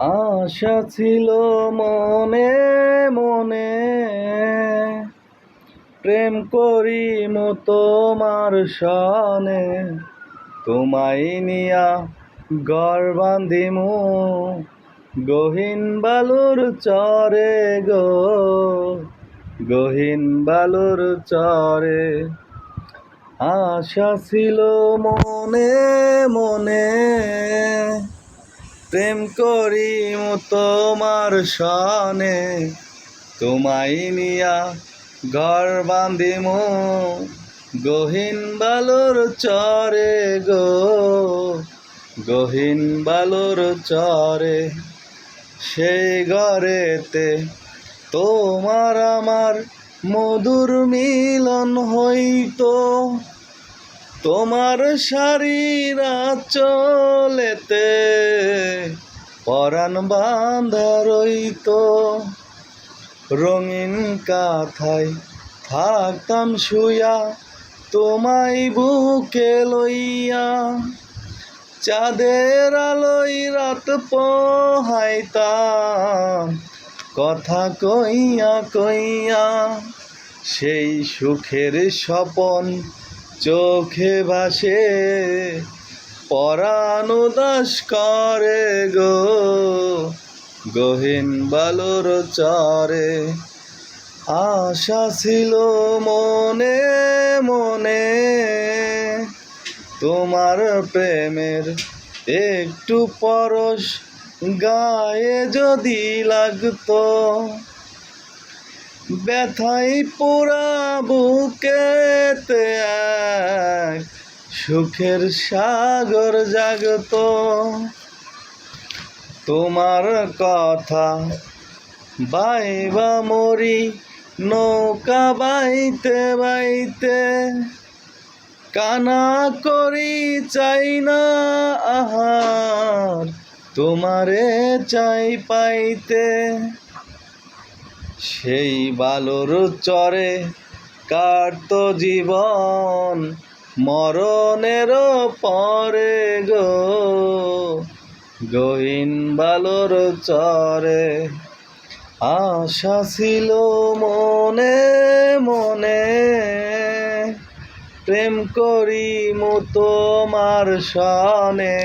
আশা ছিল মনে মনে, প্রেম করিম তোমার সনে। তোমায় নিয়া ঘর বান্ধিমু গহীন বালুর চরে গো, গহীন বালুর চরে। আশা ছিল মনে মনে, প্রেম করিম তোমার সনে। তোমায় নিয়া ঘর বান্ধিমু গহীন বালুর চরে গো, গহীন বালুর চরে। সেই ঘরেতে তোমার আমার মধুর মিলন হইতো, তোমার শাড়ির আঁচলেতে পরাণ বাঁধা রইতো। রঙিন কাঁথায় থাকতাম শুইয়া তোমায় বুকে লইয়া, চাঁদের আলোয় রাত পোহাইতাম কথা কইয়া কইয়া। সেই সুখের স্বপন চোখে ভাসে পরাণ উদাস করে গো, গহীন বালুর চরে। আশা ছিল মনে মনে, তোমার প্রেমের একটু পরশ গায়ে যদি লাগতো, ব্যথাই পোড়া বুকেতে এক সুখের সাগর জাগতো। তোমার কথা বাইবা মরি নৌকা বাইতে বাইতে, কানা করি চাই না আহার তোমারে চাই পাইতে। সেই বালুর চরে কাটতো জীবন মরণের পরে গো, গহীন বালুর চরে। আশা ছিল মনে মনে, প্রেম করিম তোমার সনে।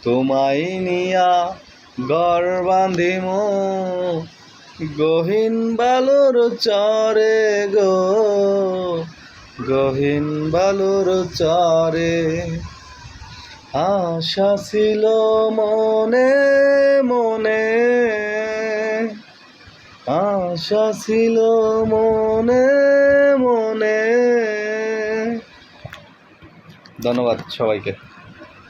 তোমায় নিয়া ঘর বান্ধিমু গহীন বালুর চরে গো, গহীন বালুর চরে। আশা ছিল মনে মনে, আশা ছিল মনে মনে। ধন্যবাদ সবাইকে।